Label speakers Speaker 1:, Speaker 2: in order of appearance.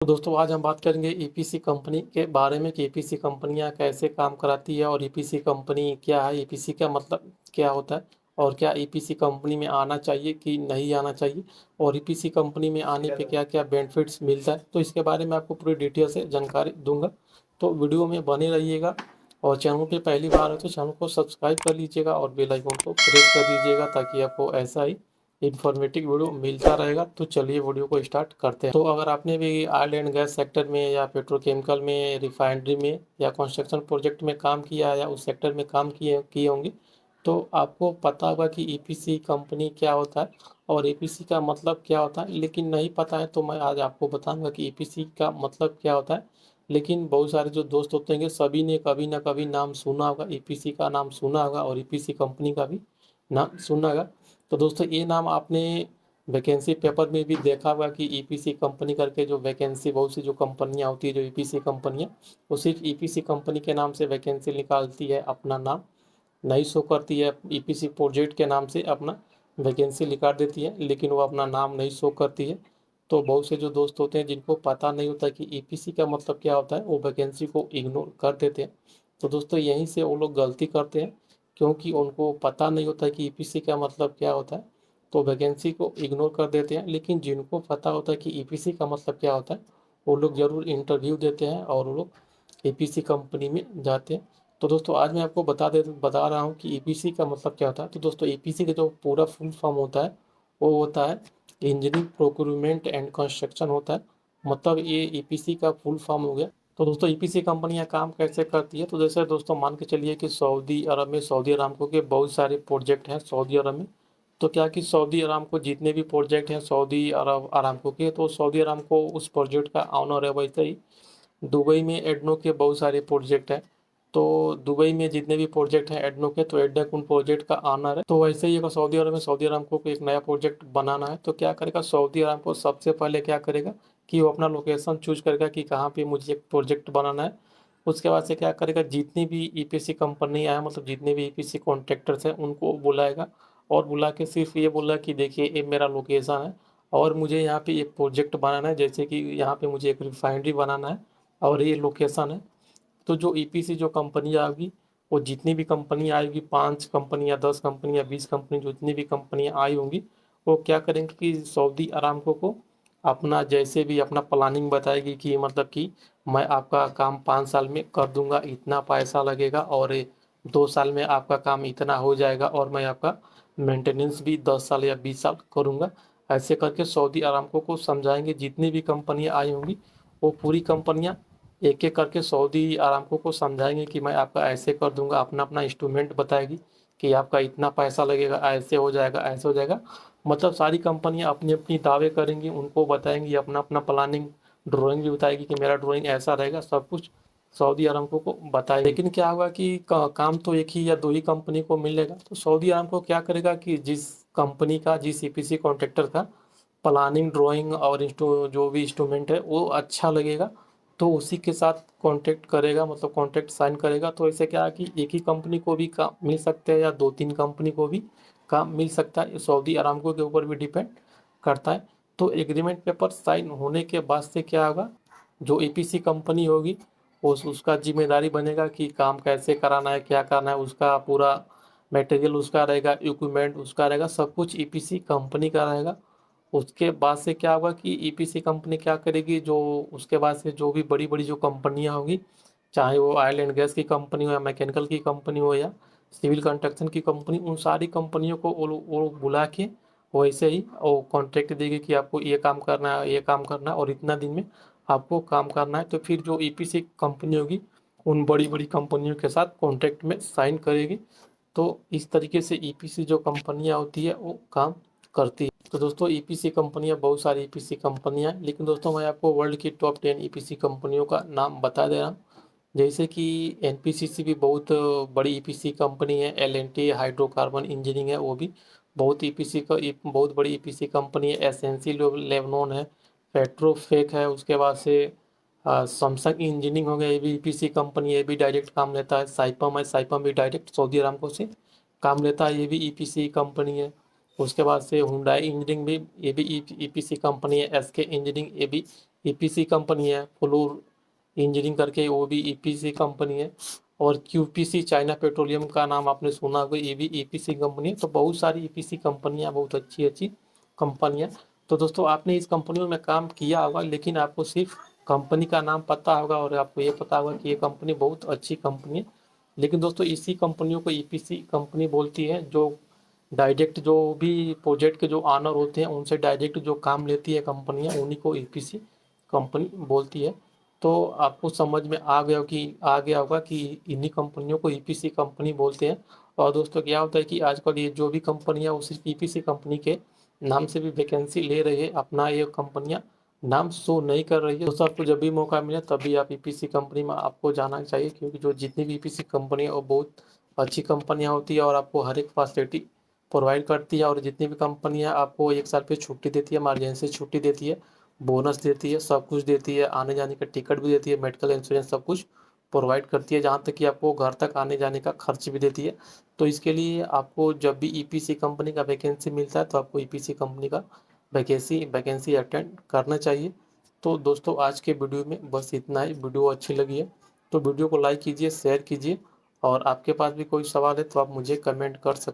Speaker 1: दोस्तों आज हम बात करेंगे ईपीसी कंपनी के बारे में कि ईपीसी कंपनियां कैसे काम कराती है और ईपीसी कंपनी क्या है, ईपीसी का मतलब क्या होता है और क्या ईपीसी कंपनी में आना चाहिए कि नहीं आना चाहिए और ईपीसी कंपनी में आने पे क्या क्या बेनिफिट्स मिलता है। तो इसके बारे में आपको पूरी डिटेल से जानकारी दूंगा, तो वीडियो में बने रहिएगा। और चैनल पे पहली बार है तो चैनल को सब्सक्राइब कर लीजिएगा और बेल आइकन को प्रेस कर दीजिएगा ताकि आपको ऐसा ही इन्फॉर्मेटिव वीडियो मिलता रहेगा। तो चलिए वीडियो को स्टार्ट करते हैं। तो अगर आपने भी ऑयल एंड गैस सेक्टर में या पेट्रोकेमिकल में, रिफाइनरी में या कंस्ट्रक्शन प्रोजेक्ट में काम किया या उस सेक्टर में काम किए होंगे तो आपको पता होगा कि ईपीसी कंपनी क्या होता है और ईपीसी का मतलब क्या होता है। लेकिन नहीं पता है तो मैं आज आपको बताऊंगा कि ईपीसी का मतलब क्या होता है। लेकिन बहुत सारे जो दोस्त होते हैं सभी ने कभी ना कभी नाम सुना होगा, ईपीसी का नाम सुना होगा और ईपीसी कंपनी का भी नाम सुना होगा। तो दोस्तों ये नाम आपने वैकेंसी पेपर में भी देखा होगा कि ईपीसी कंपनी करके जो वैकेंसी, बहुत सी जो कंपनियां होती है जो ईपीसी कंपनियां, वो सिर्फ ईपीसी कंपनी के नाम से वैकेंसी निकालती है, अपना नाम नहीं शो करती है। ईपीसी प्रोजेक्ट के नाम से अपना वैकेंसी निकाल देती है लेकिन वो अपना नाम नहीं शो करती है। तो बहुत से जो दोस्त होते हैं जिनको पता नहीं होता कि ईपीसी का मतलब क्या होता है, वो वैकेंसी को इग्नोर कर देते हैं। तो दोस्तों यहीं से वो लोग गलती करते हैं क्योंकि उनको पता नहीं होता कि ईपीसी का मतलब क्या होता है, तो वैकेंसी को इग्नोर कर देते हैं। लेकिन जिनको पता होता है कि ईपीसी का मतलब क्या होता है वो लोग ज़रूर इंटरव्यू देते हैं और वो लोग ईपीसी कंपनी में जाते हैं। तो दोस्तों आज मैं आपको बता रहा हूँ कि ईपीसी का मतलब क्या होता है। तो दोस्तों ईपीसी का जो पूरा फुल फॉर्म होता है वो होता है इंजीनियरिंग प्रोक्यूरमेंट एंड कंस्ट्रक्शन होता है। मतलब ये ईपीसी का फुल फॉर्म हो गया। तो दोस्तों ईपीसी कंपनियां काम कैसे करती है, तो जैसे दोस्तों मान के चलिए कि सऊदी अरब में सऊदी अरामको के बहुत सारे प्रोजेक्ट हैं सऊदी अरब में। तो क्या कि सऊदी अरामको जितने भी प्रोजेक्ट हैं सऊदी अरब अरामको के, तो सऊदी अरामको उस प्रोजेक्ट का ऑनर है। वैसे ही दुबई में एडनो के बहुत सारे प्रोजेक्ट हैं। तो दुबई में जितने भी प्रोजेक्ट हैं एडनो के, तो एडनो उन प्रोजेक्ट का ऑनर है। तो वैसे ही अगर सऊदी अरब में सऊदी अरामको को एक नया प्रोजेक्ट बनाना है तो क्या करेगा, सऊदी अरामको सबसे पहले क्या करेगा कि वो अपना लोकेशन चूज करेगा कि कहाँ पे मुझे एक प्रोजेक्ट बनाना है। उसके बाद से क्या करेगा, जितनी भी ईपीसी कंपनी है, मतलब जितने भी ईपीसी कॉन्ट्रैक्टर्स हैं उनको बुलाएगा और बुला के सिर्फ ये बोला कि देखिए ये मेरा लोकेशन है और मुझे यहाँ पे एक प्रोजेक्ट बनाना है, जैसे कि यहाँ पे मुझे एक रिफाइनरी बनाना है और ये लोकेशन है। तो जो ईपीसी जो कंपनी आएगी, वो जितनी भी कंपनी आएगी, 5 कंपनी या 10 कंपनी या 20 कंपनी, जितनी भी कंपनियां आई होंगी, वो क्या करेंगे कि सऊदी अरामको को अपना जैसे भी अपना प्लानिंग बताएगी कि मतलब कि मैं आपका काम 5 साल में कर दूंगा, इतना पैसा लगेगा और 2 साल में आपका काम इतना हो जाएगा और मैं आपका मेंटेनेंस भी 10 साल या 20 साल करूंगा। ऐसे करके सऊदी अरामको को समझाएंगे। जितनी भी कंपनियां आई होंगी वो पूरी कंपनियां एक एक करके सऊदी अरामको को समझाएंगे कि मैं आपका ऐसे कर दूंगा, अपना अपना इंस्ट्रूमेंट बताएगी कि आपका इतना पैसा लगेगा, ऐसे हो जाएगा, ऐसे हो जाएगा। मतलब सारी कंपनियां अपनी अपनी दावे करेंगी, उनको बताएंगी, अपना अपना प्लानिंग ड्राइंग भी बताएगी कि मेरा ड्राइंग ऐसा रहेगा, सब कुछ सऊदी अरामको को बताए। लेकिन क्या होगा कि काम तो एक ही या दो ही कंपनी को मिलेगा। तो सऊदी अरामको क्या करेगा कि जिस कंपनी का, जिस ईपीसी कॉन्ट्रैक्टर का प्लानिंग ड्राइंग और जो भी इंस्ट्रूमेंट है वो अच्छा लगेगा तो उसी के साथ कॉन्ट्रैक्ट करेगा, मतलब कॉन्ट्रैक्ट साइन करेगा। तो ऐसे क्या है कि एक ही कंपनी को भी काम मिल सकते हैं या 2-3 कंपनी को भी काम मिल सकता है। सऊदी अरामको के ऊपर भी डिपेंड करता है। तो एग्रीमेंट पेपर साइन होने के बाद से क्या होगा, जो ईपीसी कंपनी होगी उसका जिम्मेदारी बनेगा कि काम कैसे कराना है, क्या करना है, उसका पूरा मटेरियल उसका रहेगा, इक्विपमेंट उसका रहेगा, सब कुछ ईपीसी कंपनी का रहेगा। उसके बाद से क्या होगा कि ईपीसी कंपनी क्या करेगी, जो उसके बाद से जो भी बड़ी बड़ी जो कंपनियां होंगी, चाहे वो ऑयल एंड गैस की कंपनी हो या मैकेनिकल की कंपनी हो या सिविल कंस्ट्रक्शन की कंपनी, उन सारी कंपनियों को वो बुला के वैसे ही वो कॉन्ट्रैक्ट देगी कि आपको ये काम करना है, ये काम करना है और इतना दिन में आपको काम करना है। तो फिर जो ईपीसी कंपनी होगी उन बड़ी बड़ी कंपनियों के साथ कॉन्ट्रैक्ट में साइन करेगी। तो इस तरीके से ईपीसी जो कंपनियां होती है वो काम करती है। तो दोस्तों ईपीसी कंपनियां, बहुत सारी ईपीसी कंपनियां हैं, लेकिन दोस्तों मैं आपको वर्ल्ड की टॉप 10 ईपीसी कंपनियों का नाम बता दे रहा हूँ। जैसे कि एनपीसीसी भी बहुत बड़ी ईपीसी कंपनी है, एलएनटी हाइड्रोकार्बन इंजीनियरिंग है, वो भी बहुत ईपीसी का बहुत बड़ी ईपीसी कंपनी है। एसएनसी लेबनॉन है, पेट्रोफेक है, उसके बाद से सैमसंग इंजीनियरिंग हो गया, ये भी ईपीसी कंपनी है, ये भी डायरेक्ट काम लेता है। साइपम है, साइपम भी डायरेक्ट सऊदी अरामको से काम लेता है, ये भी ईपीसी कंपनी है। उसके बाद से हुंडई इंजीनियरिंग भी, ये भी ईपीसी कंपनी है। एसके इंजीनियरिंग, ये भी ईपीसी कंपनी है, फ्लोर इंजीनियरिंग करके वो भी ईपीसी कंपनी है, और क्यूपीसी चाइना पेट्रोलियम का नाम आपने सुना होगा, ये भी ईपीसी कंपनी है। तो बहुत सारी ईपीसी कंपनियां, बहुत अच्छी अच्छी कंपनियां। तो दोस्तों आपने इस कंपनियों में काम किया होगा, लेकिन आपको सिर्फ कंपनी का नाम पता होगा और आपको ये पता होगा कि ये कंपनी बहुत अच्छी कंपनी है। लेकिन दोस्तों इसी कंपनियों को ईपीसी कंपनी बोलती है, जो डायरेक्ट जो भी प्रोजेक्ट के जो ऑनर होते हैं उनसे डायरेक्ट जो काम लेती है कंपनियां, उन्हीं को ईपीसी कंपनी बोलती है। तो आपको समझ में आ गया होगा कि इन्हीं कंपनियों को ईपीसी कंपनी बोलते हैं। और दोस्तों क्या होता है कि आजकल ये जो भी कंपनियां उसी ईपीसी कंपनी के नाम से भी वैकेंसी ले रही है, अपना ये कंपनियां नाम शो नहीं कर रही है। दोस्तों आपको जब भी मौका मिले तभी आप ईपीसी कंपनी में आपको जाना चाहिए, क्योंकि जो जितनी भी ईपीसी कंपनी है वो बहुत अच्छी कंपनियां होती है और आपको हर एक फैसिलिटी प्रोवाइड करती है। और जितनी भी कंपनियां आपको 1 साल पे छुट्टी देती है, इमरजेंसी छुट्टी देती है, बोनस देती है, सब कुछ देती है, आने जाने का टिकट भी देती है, मेडिकल इंश्योरेंस सब कुछ प्रोवाइड करती है, जहाँ तक कि आपको घर तक आने जाने का खर्च भी देती है। तो इसके लिए आपको जब भी ईपीसी कंपनी का वैकेंसी मिलता है तो आपको ईपीसी कंपनी का वैकेंसी अटेंड करना चाहिए। तो दोस्तों आज के वीडियो में बस इतना ही। वीडियो अच्छी लगी है तो वीडियो को लाइक कीजिए, शेयर कीजिए, और आपके पास भी कोई सवाल है तो आप मुझे कमेंट कर सकते हैं।